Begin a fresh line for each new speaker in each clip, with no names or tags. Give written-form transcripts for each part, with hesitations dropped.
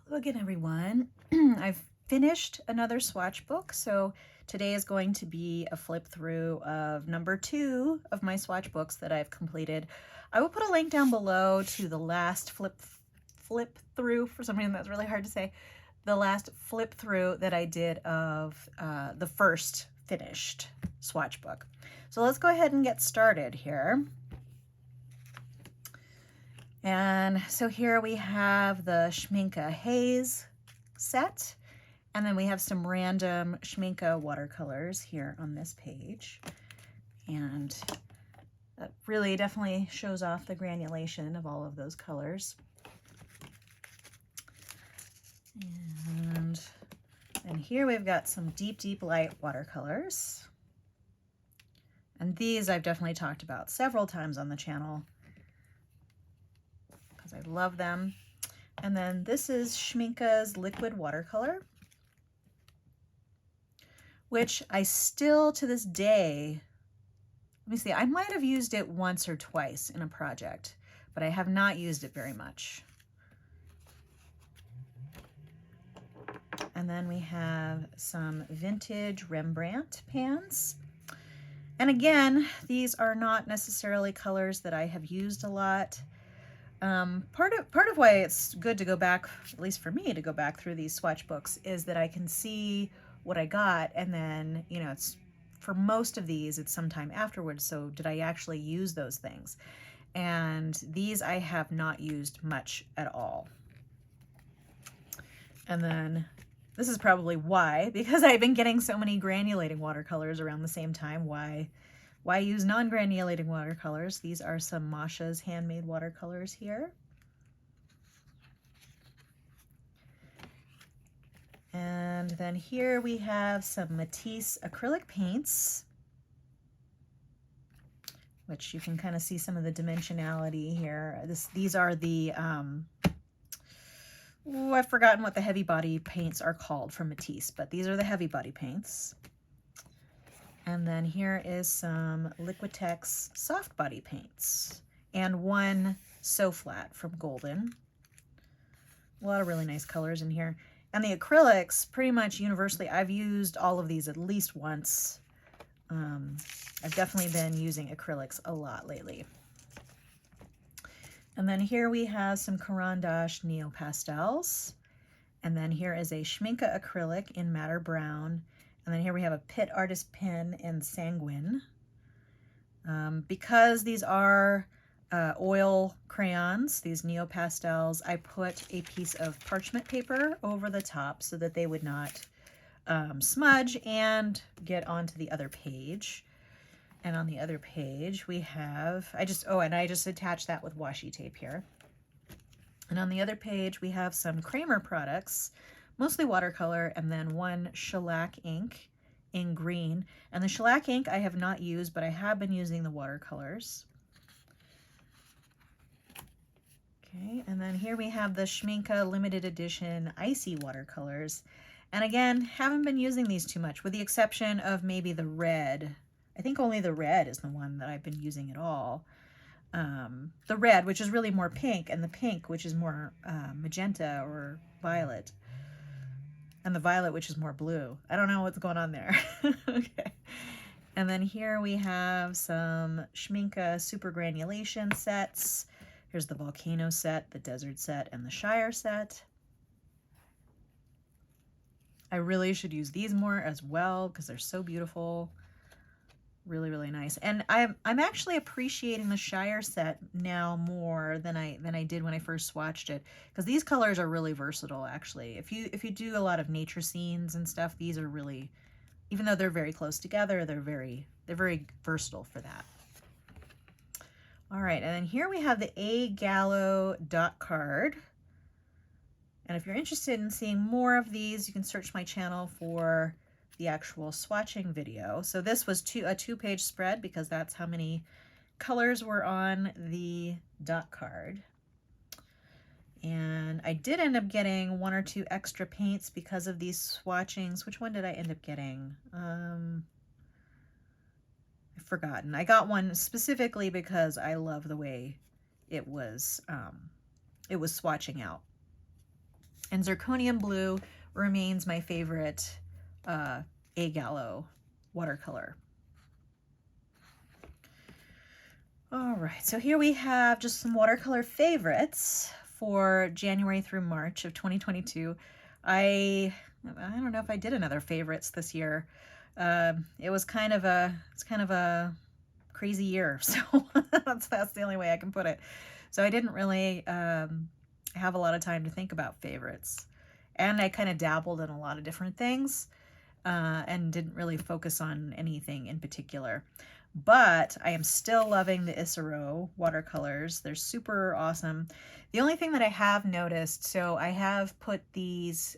Hello again, everyone. I've finished another swatch book, so today is going to be a flip through of number 2 of my swatch books that I've completed. I will put a link down below to the last flip through. For some reason that's really hard to say. The last flip through that I did of the first finished swatch book. So let's go ahead and get started here. And so here we have the Schmincke Haze set, and then we have some random Schmincke watercolors here on this page. And that really definitely shows off the granulation of all of those colors. And here we've got some deep, deep light watercolors. And these I've definitely talked about several times on the channel, I love them. And then this is Schmincke's liquid watercolor, which I still to this day, let me see, I might have used it once or twice in a project, but I have not used it very much. And then we have some vintage Rembrandt pans. And again, these are not necessarily colors that I have used a lot. Part of why it's good to go back, at least for me, to go back through these swatch books is that I can see what I got, and then, you know, it's for most of these, it's sometime afterwards. So did I actually use those things? And these I have not used much at all. And then this is probably why, because I've been getting so many granulating watercolors around the same time. Why use non-granulating watercolors? These are some Masha's handmade watercolors here. And then here we have some Matisse acrylic paints, which you can kind of see some of the dimensionality here. These are the, I've forgotten what the heavy body paints are called from Matisse, but these are the heavy body paints. And then here is some Liquitex soft body paints and one So Flat from Golden. A lot of really nice colors in here. And the acrylics, pretty much universally, I've used all of these at least once. I've definitely been using acrylics a lot lately. And then here we have some Caran d'Ache Neo Pastels. And then here is a Schmincke acrylic in Madder Brown. And then here we have a Pitt Artist Pen in Sanguine. Because these are oil crayons, these Neo Pastels, I put a piece of parchment paper over the top so that they would not smudge and get onto the other page. And on the other page we have, I just attached that with washi tape here. And on the other page we have some Kramer products, mostly watercolor, and then one shellac ink in green. And the shellac ink I have not used, but I have been using the watercolors. Okay, and then here we have the Schmincke limited edition icy watercolors. And again, haven't been using these too much, with the exception of maybe the red. I think only the red is the one that I've been using at all. The red, which is really more pink, and the pink, which is more magenta or violet. And the violet, which is more blue. I don't know what's going on there. Okay. And then here we have some Schmincke super granulation sets. Here's the volcano set, the desert set, and the Shire set. I really should use these more as well because they're so beautiful. Really, really nice. And I'm actually appreciating the Shire set now more than I did when I first swatched it, because these colors are really versatile actually. If you do a lot of nature scenes and stuff, these are really, even though they're very close together, they're very versatile for that. All right, and then here we have the A. Gallo dot card. And if you're interested in seeing more of these, you can search my channel for the actual swatching video. So this was a two-page spread because that's how many colors were on the dot card. And I did end up getting 1 or 2 extra paints because of these swatchings. Which one did I end up getting? I've forgotten. I got one specifically because I love the way it was swatching out. And Zirconium Blue remains my favorite A-Gallo watercolor. All right, so here we have just some watercolor favorites for January through March of 2022. I don't know if I did another favorites this year. It was kind of a crazy year, so that's the only way I can put it. So I didn't really have a lot of time to think about favorites, and I kind of dabbled in a lot of different things and didn't really focus on anything in particular. But I am still loving the Isero watercolors. They're super awesome. The only thing that I have noticed, so I have put these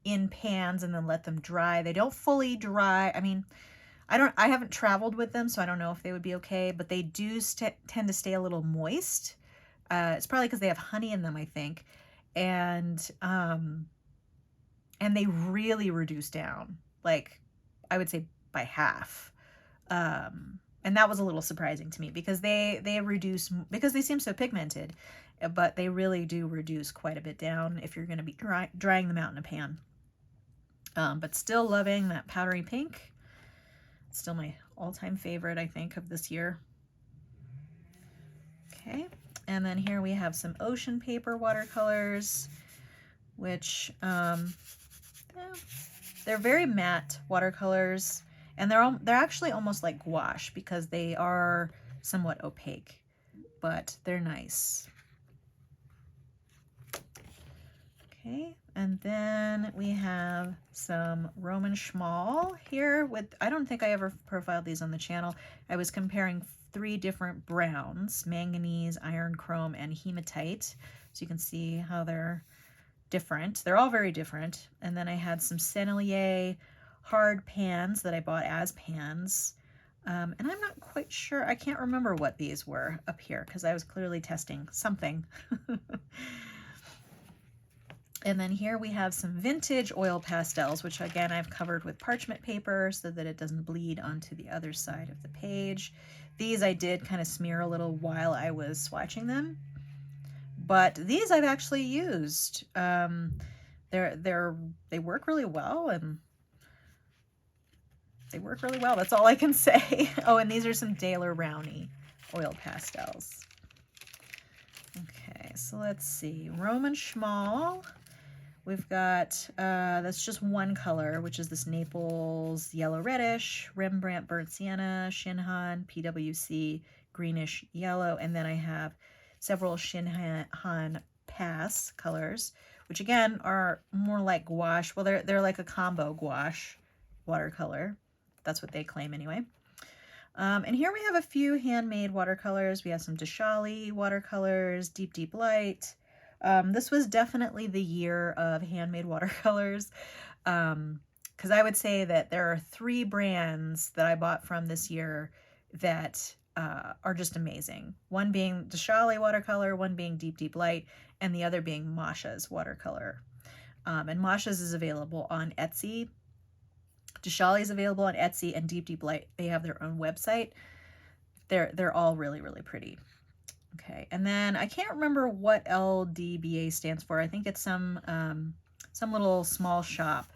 in pans and then let them dry. They don't fully dry. I mean, I haven't traveled with them, so I don't know if they would be okay, but they do tend to stay a little moist. It's probably because they have honey in them, I think. And they really reduce down, like I would say by half. And that was a little surprising to me because they reduce, because they seem so pigmented, but they really do reduce quite a bit down if you're going to be drying them out in a pan. But still loving that powdery pink. Still my all-time favorite, I think, of this year. Okay, and then here we have some ocean paper watercolors, which they're very matte watercolors, and they're actually almost like gouache because they are somewhat opaque, but they're nice. Okay, and then we have some Roman Schmal here with, I don't think I ever profiled these on the channel. I was comparing 3 different browns: manganese, iron chrome, and hematite. So you can see how they're different. They're all very different. And then I had some Sennelier hard pans that I bought as pans. And I'm not quite sure, I can't remember what these were up here because I was clearly testing something. And then here we have some vintage oil pastels, which again I've covered with parchment paper so that it doesn't bleed onto the other side of the page. These I did kind of smear a little while I was swatching them, but these I've actually used. They work really well, and they work really well. That's all I can say. Oh, and these are some Daler Rowney oil pastels. Okay, so let's see. Roman Schmal. We've got, that's just one color, which is this Naples yellow reddish, Rembrandt burnt sienna, Shinhan, PWC greenish yellow, and then I have several Shinhan Pass colors, which again are more like gouache. Well, they're like a combo gouache watercolor. That's what they claim anyway. And here we have a few handmade watercolors. We have some Dashali watercolors, Deep Deep Light. This was definitely the year of handmade watercolors, because I would say that there are 3 brands that I bought from this year that are just amazing. One being Dashali watercolor, one being Deep Deep Light, and the other being Masha's watercolor. And Masha's is available on Etsy. Dashali is available on Etsy, and Deep Deep Light, they have their own website. They're all really, really pretty. Okay, and then I can't remember what LDBA stands for. I think it's some little small shop.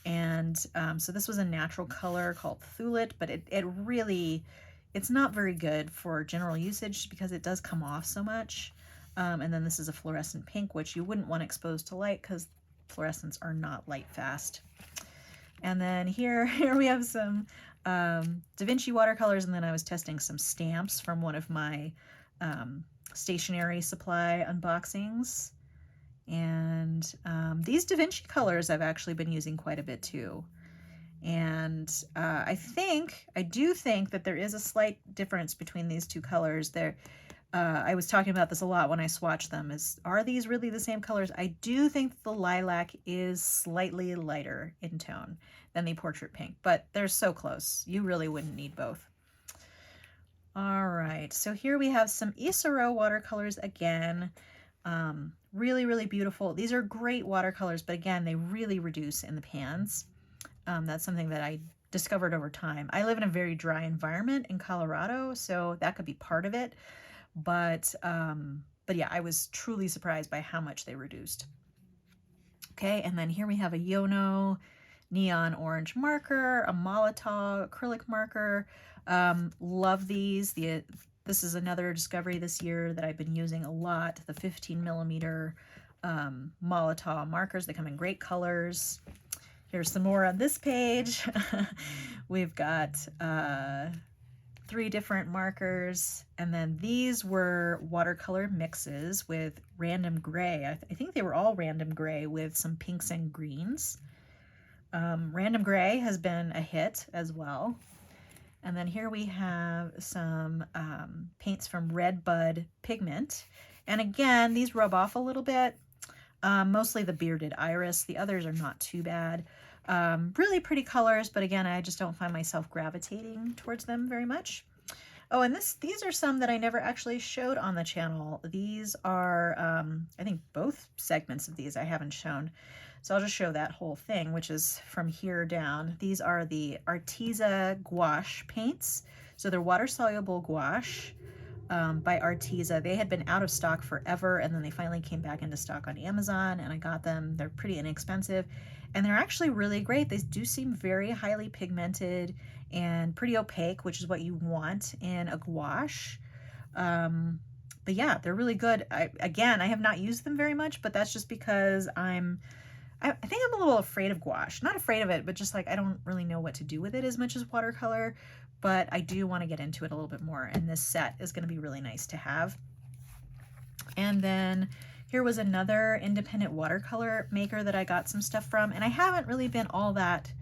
And so this was a natural color called Thulit, but it's not very good for general usage because it does come off so much. And then this is a fluorescent pink, which you wouldn't want exposed to light because fluorescents are not light fast. And then here we have some Da Vinci watercolors, and then I was testing some stamps from one of my stationery supply unboxings. And these Da Vinci colors I've actually been using quite a bit too. And I do think that there is a slight difference between these 2 colors. I was talking about this a lot when I swatched them, are these really the same colors? I do think the lilac is slightly lighter in tone than the portrait pink, but they're so close. You really wouldn't need both. All right, so here we have some Isero watercolors again. Really, really beautiful. These are great watercolors, but again, they really reduce in the pans. That's something that I discovered over time. I live in a very dry environment in Colorado, so that could be part of it. But But yeah, I was truly surprised by how much they reduced. Okay, and then here we have a Yono neon orange marker, a Molotow acrylic marker. Love these. This is another discovery this year that I've been using a lot, the 15 millimeter Molotow markers. They come in great colors. Here's some more on this page. We've got 3 different markers, and then these were watercolor mixes with random gray. I think they were all random gray with some pinks and greens. Random gray has been a hit as well. And then here we have some paints from Red Bud Pigment. And again, these rub off a little bit. Mostly the Bearded Iris. The others are not too bad. Really pretty colors, but again, I just don't find myself gravitating towards them very much. Oh, and these are some that I never actually showed on the channel. These are, I think both segments of these I haven't shown. So I'll just show that whole thing, which is from here down. These are the Arteza gouache paints. So they're water-soluble gouache by Arteza. They had been out of stock forever, and then they finally came back into stock on Amazon, and I got them. They're pretty inexpensive, and they're actually really great. They do seem very highly pigmented and pretty opaque, which is what you want in a gouache. But yeah, they're really good. Again, I have not used them very much, but that's just because I think I'm a little afraid of gouache. Not afraid of it, but just like I don't really know what to do with it as much as watercolor, but I do want to get into it a little bit more, and this set is going to be really nice to have. And then here was another independent watercolor maker that I got some stuff from, and I haven't really been all that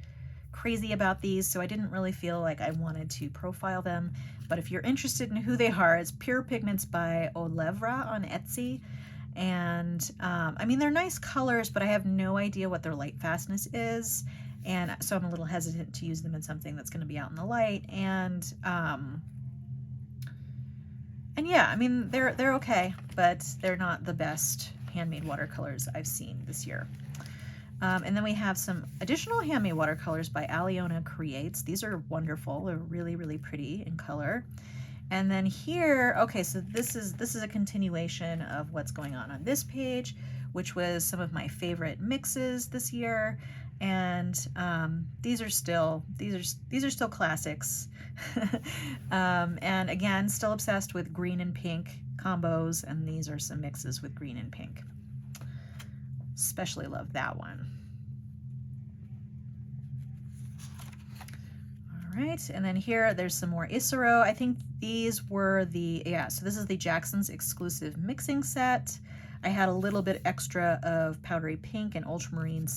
crazy about these, so I didn't really feel like I wanted to profile them. But if you're interested in who they are, it's Pure Pigments by Olevra on Etsy. And I mean, they're nice colors, but I have no idea what their light fastness is, and so I'm a little hesitant to use them in something that's going to be out in the light. And yeah, I mean, they're okay, but they're not the best handmade watercolors I've seen this year. And then we have some additional handmade watercolors by Aliona Creates. These are wonderful. They're really, really pretty in color. And then here, okay, so this is a continuation of what's going on this page, which was some of my favorite mixes this year. And these are still classics. And again, still obsessed with green and pink combos, and these are some mixes with green and pink. Especially love that one. All right, and then here there's some more Isero. I think these were so this is the Jackson's exclusive mixing set. I had a little bit extra of powdery pink and ultramarine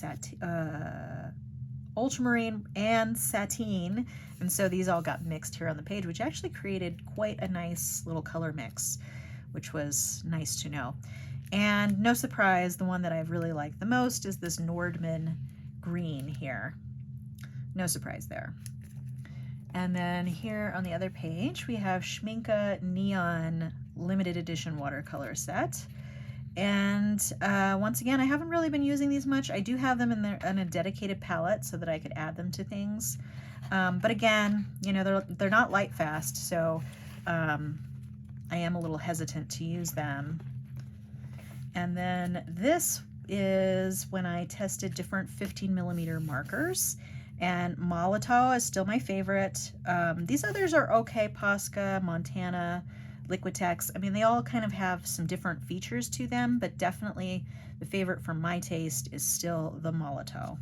and sateen, and so these all got mixed here on the page, which actually created quite a nice little color mix, which was nice to know. And no surprise, the one that I really like the most is this Nordman green here. No surprise there. And then here on the other page, we have Schminke Neon limited edition watercolor set. And once again, I haven't really been using these much. I do have them in a dedicated palette so that I could add them to things. But again, you know, they're not light fast, so I am a little hesitant to use them. And then this is when I tested different 15 millimeter markers, and Molotow is still my favorite. These others are okay, Posca, Montana, Liquitex. I mean, they all kind of have some different features to them, but definitely the favorite for my taste is still the Molotow.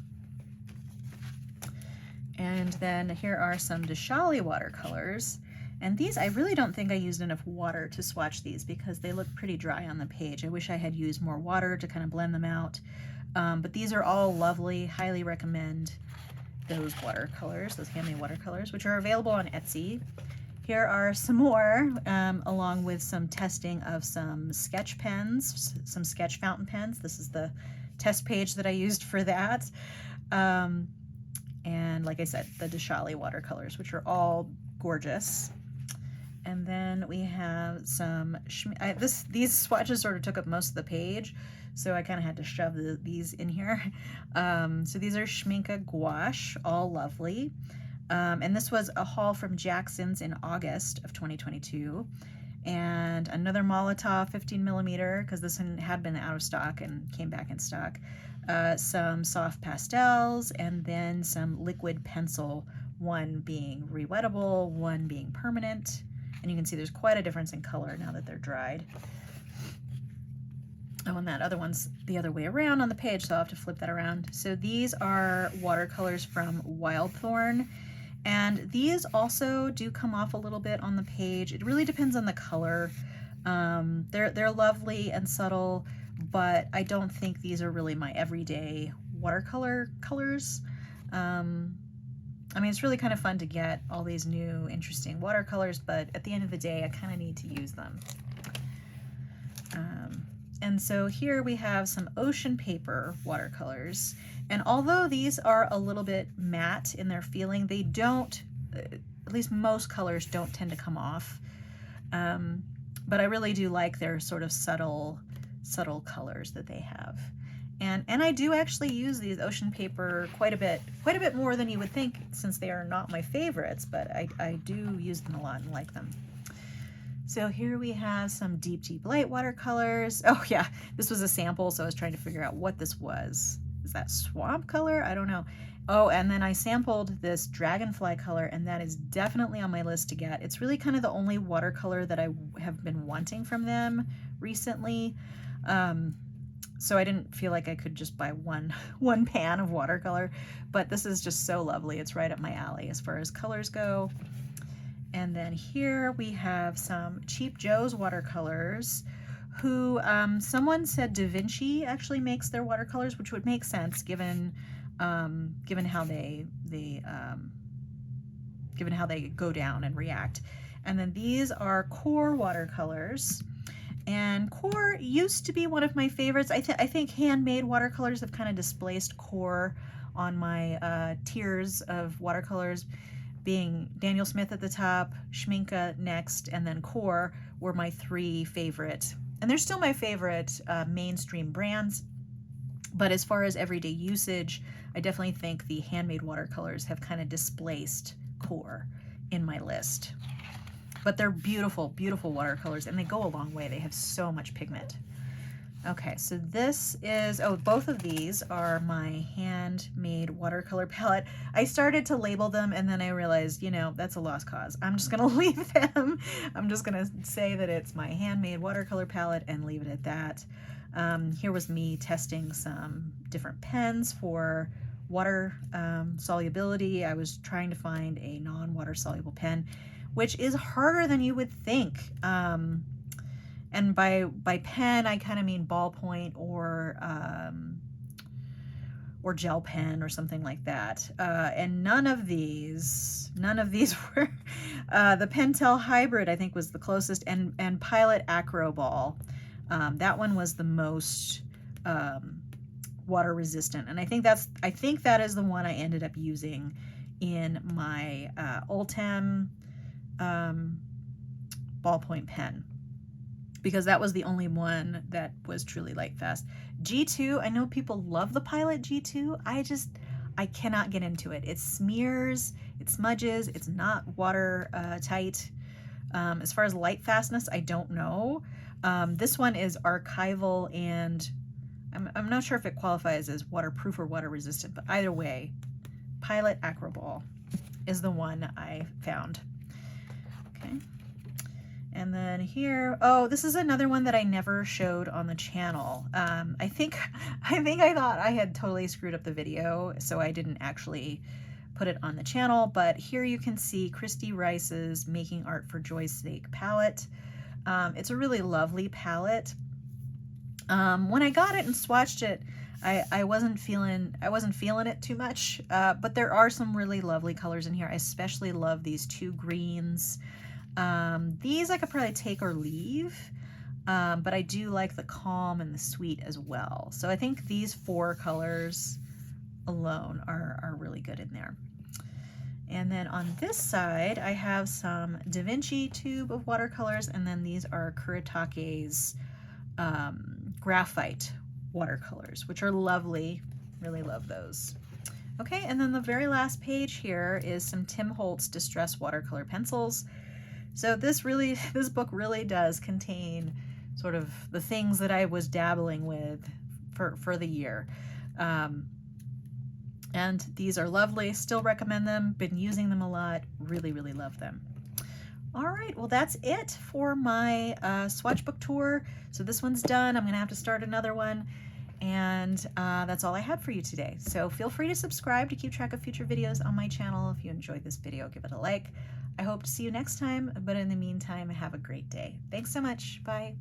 And then here are some Dashali watercolors. And these, I really don't think I used enough water to swatch these because they look pretty dry on the page. I wish I had used more water to kind of blend them out. But these are all lovely. Highly recommend those watercolors, those handmade watercolors, which are available on Etsy. Here are some more, along with some testing of some sketch pens, some sketch fountain pens. This is the test page that I used for that. And like I said, the Dashali watercolors, which are all gorgeous. And then we have some, these swatches sort of took up most of the page, so I kind of had to shove these in here. So these are Schminke Gouache, all lovely. And this was a haul from Jackson's in August of 2022. and another Molotov 15 millimeter, because this one had been out of stock and came back in stock. Some soft pastels, and then some liquid pencil, one being rewettable, one being permanent. And you can see there's quite a difference in color now that they're dried. Oh, and that other one's the other way around on the page, so I'll have to flip that around. So these are watercolors from Wildthorn, and these also do come off a little bit on the page. It really depends on the color. They're lovely and subtle, but I don't think these are really my everyday watercolor colors. I mean, it's really kind of fun to get all these new interesting watercolors, but at the end of the day, I kind of need to use them. And so here we have some ocean paper watercolors. And although these are a little bit matte in their feeling, they don't, at least most colors don't tend to come off. But I really do like their sort of subtle colors that they have. And I do actually use these ocean paper quite a bit more than you would think, since they are not my favorites, but I do use them a lot and like them. So here we have some deep, deep light watercolors. Oh yeah, this was a sample, so I was trying to figure out what this was. Is that swamp color? I don't know. Oh, and then I sampled this dragonfly color, and that is definitely on my list to get. It's really kind of the only watercolor that I have been wanting from them recently. So I didn't feel like I could just buy one pan of watercolor, but this is just so lovely. It's right up my alley as far as colors go. And then here we have some Cheap Joe's watercolors, who someone said Da Vinci actually makes their watercolors, which would make sense given how they go down and react. And then these are Core watercolors. And Core used to be one of my favorites. I think handmade watercolors have kind of displaced Core on my tiers of watercolors, being Daniel Smith at the top, Schmincke next, and then Core were my three favorite. And they're still my favorite mainstream brands. But as far as everyday usage, I definitely think the handmade watercolors have kind of displaced Core in my list. But they're beautiful, beautiful watercolors, and they go a long way. They have so much pigment. Okay, so this is, oh, both of these are my handmade watercolor palette. I started to label them, and then I realized, you know, that's a lost cause. I'm just gonna leave them. I'm just gonna say that it's my handmade watercolor palette and leave it at that. Here was me testing some different pens for water solubility. I was trying to find a non-water soluble pen, which is harder than you would think. And by pen, I kind of mean ballpoint or gel pen or something like that. And none of these were, the Pentel Hybrid I think was the closest, and Pilot Acro Ball. That one was the most water resistant. And I think that is the one I ended up using in my Ultem ballpoint pen, because that was the only one that was truly light fast. G2, I know people love the Pilot G2. I cannot get into it. It smears, it smudges, it's not water tight. As far as light fastness, I don't know. This one is archival, and I'm not sure if it qualifies as waterproof or water resistant, but either way, Pilot Acro Ball is the one I found. Okay. And then here, oh, this is another one that I never showed on the channel. I think I thought I had totally screwed up the video, so I didn't actually put it on the channel, but here you can see Christy Rice's Making Art for Joy's Sake palette. It's a really lovely palette. When I got it and swatched it, I wasn't feeling it too much, but there are some really lovely colors in here. I especially love these two greens. These I could probably take or leave, but I do like the calm and the sweet as well. So I think these four colors alone are really good in there. And then on this side, I have some Da Vinci tube of watercolors, and then these are Kuritake's graphite watercolors, which are lovely. Really love those. Okay, and then the very last page here is some Tim Holtz Distress watercolor pencils. So this book really does contain sort of the things that I was dabbling with for the year. And these are lovely. Still recommend them. Been using them a lot. Really, really love them. All right, well, that's it for my Swatchbook tour. So this one's done. I'm going to have to start another one. And that's all I had for you today. So feel free to subscribe to keep track of future videos on my channel. If you enjoyed this video, give it a like. I hope to see you next time. But in the meantime, have a great day. Thanks so much. Bye.